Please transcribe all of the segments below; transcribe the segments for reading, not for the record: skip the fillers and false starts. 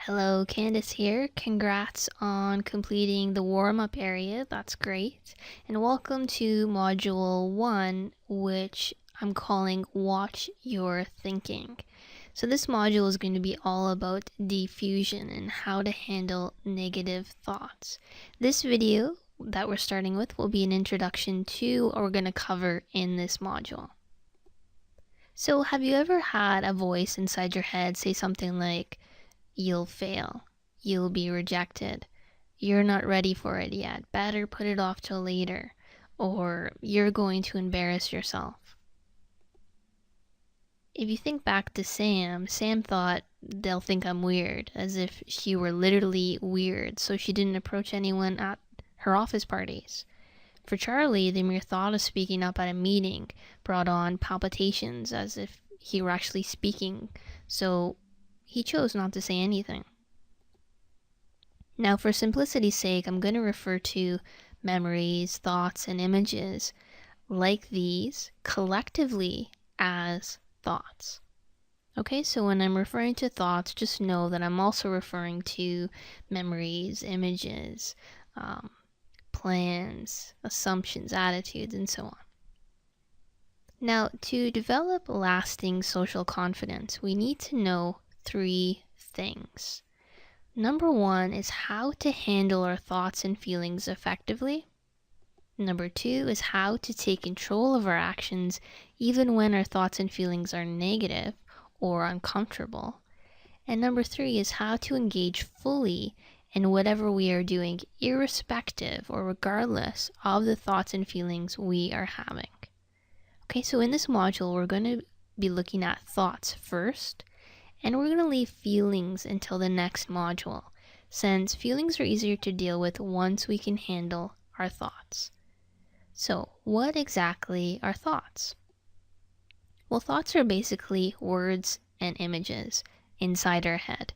Hello, Candace here. Congrats on completing the warm-up area. That's great. And welcome to Module 1, which I'm calling Watch Your Thinking. So this module is going to be all about diffusion and how to handle negative thoughts. This video that we're starting with will be an introduction to what we're going to cover in this module. So have you ever had a voice inside your head say something like, "You'll fail. You'll be rejected. You're not ready for it yet. Better put it off till later." Or, "You're going to embarrass yourself." If you think back to Sam thought they'll think I'm weird, as if she were literally weird, so she didn't approach anyone at her office parties. For Charlie, the mere thought of speaking up at a meeting brought on palpitations as if he were actually speaking, so he chose not to say anything. Now, for simplicity's sake, I'm going to refer to memories, thoughts, and images like these collectively as thoughts. Okay, so when I'm referring to thoughts, just know that I'm also referring to memories, images, plans, assumptions, attitudes, and so on. Now, to develop lasting social confidence, we need to know three things. Number one is how to handle our thoughts and feelings effectively. Number two is how to take control of our actions even when our thoughts and feelings are negative or uncomfortable. And number three is how to engage fully in whatever we are doing, irrespective or regardless of the thoughts and feelings we are having. Okay, so in this module, we're going to be looking at thoughts first, and we're going to leave feelings until the next module, since feelings are easier to deal with once we can handle our thoughts. So, what exactly are thoughts? Well, thoughts are basically words and images inside our head.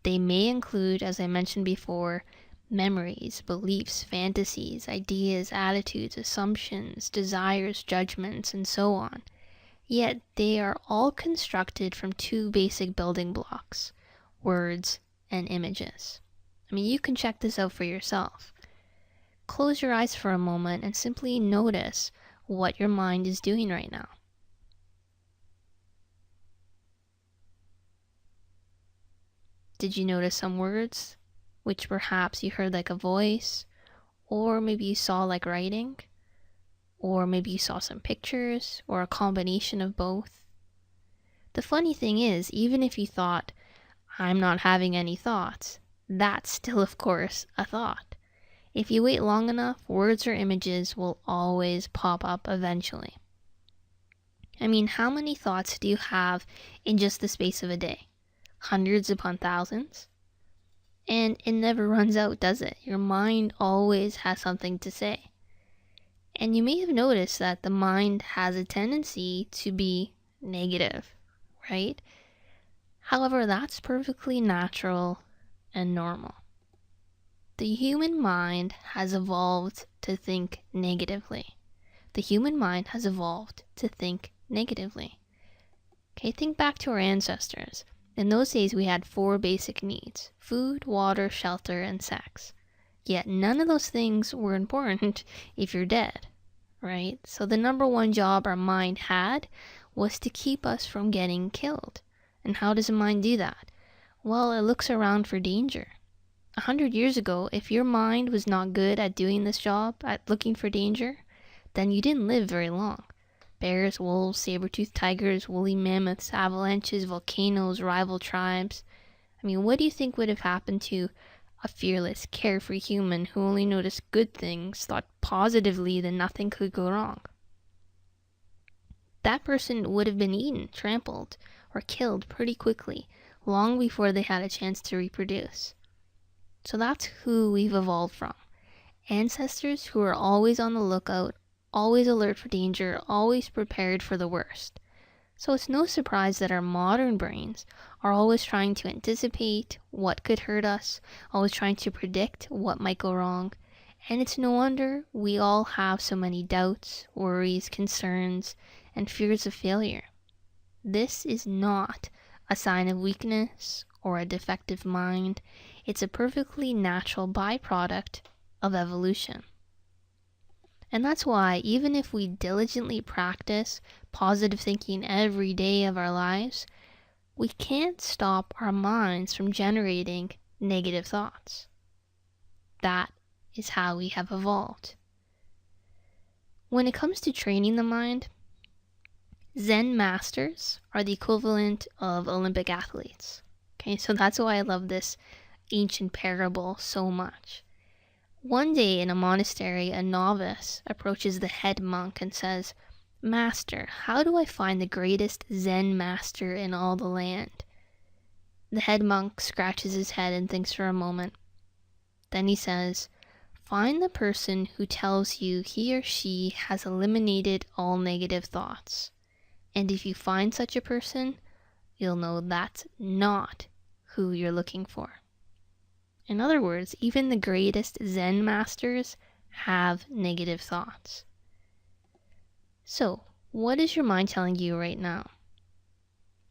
They may include, as I mentioned before, memories, beliefs, fantasies, ideas, attitudes, assumptions, desires, judgments, and so on. Yet they are all constructed from two basic building blocks: words and images. I mean, you can check this out for yourself. Close your eyes for a moment and simply notice what your mind is doing right now. Did you notice some words which perhaps you heard like a voice, or maybe you saw like writing, or maybe you saw some pictures, or a combination of both? The funny thing is, even if you thought, "I'm not having any thoughts," that's still, of course, a thought. If you wait long enough, words or images will always pop up eventually. I mean, how many thoughts do you have in just the space of a day? Hundreds upon thousands? And it never runs out, does it? Your mind always has something to say. And you may have noticed that the mind has a tendency to be negative, right? However, that's perfectly natural and normal. The human mind has evolved to think negatively. The human mind has evolved to think negatively. Okay, think back to our ancestors. In those days, we had 4 basic needs: food, water, shelter, and sex. Yet none of those things were important if you're dead, right? So the number one job our mind had was to keep us from getting killed. And how does a mind do that? Well, it looks around for danger. 100 years ago, if your mind was not good at doing this job, at looking for danger, then you didn't live very long. Bears, wolves, saber-toothed tigers, woolly mammoths, avalanches, volcanoes, rival tribes. I mean, what do you think would have happened to a fearless, carefree human who only noticed good things, thought positively that nothing could go wrong? That person would have been eaten, trampled, or killed pretty quickly, long before they had a chance to reproduce. So that's who we've evolved from. Ancestors who are always on the lookout, always alert for danger, always prepared for the worst. So it's no surprise that our modern brains are always trying to anticipate what could hurt us, always trying to predict what might go wrong. And it's no wonder we all have so many doubts, worries, concerns, and fears of failure. This is not a sign of weakness or a defective mind. It's a perfectly natural byproduct of evolution. And that's why, even if we diligently practice positive thinking every day of our lives, we can't stop our minds from generating negative thoughts. That is how we have evolved. When it comes to training the mind, Zen masters are the equivalent of Olympic athletes. Okay, so that's why I love this ancient parable so much. One day in a monastery, a novice approaches the head monk and says, "Master, how do I find the greatest Zen master in all the land?" The head monk scratches his head and thinks for a moment. Then he says, "Find the person who tells you he or she has eliminated all negative thoughts. And if you find such a person, you'll know that's not who you're looking for." In other words, even the greatest Zen masters have negative thoughts. So, what is your mind telling you right now?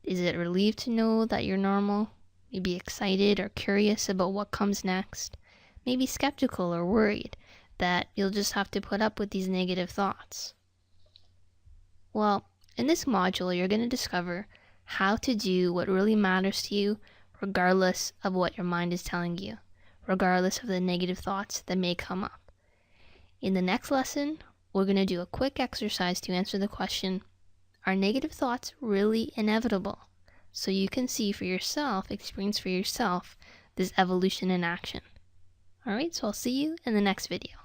Is it relieved to know that you're normal? Maybe excited or curious about what comes next? Maybe skeptical or worried that you'll just have to put up with these negative thoughts? Well, in this module, you're going to discover how to do what really matters to you regardless of what your mind is telling you, regardless of the negative thoughts that may come up. In the next lesson, we're going to do a quick exercise to answer the question, are negative thoughts really inevitable? So you can see for yourself, experience for yourself, this evolution in action. Alright, so I'll see you in the next video.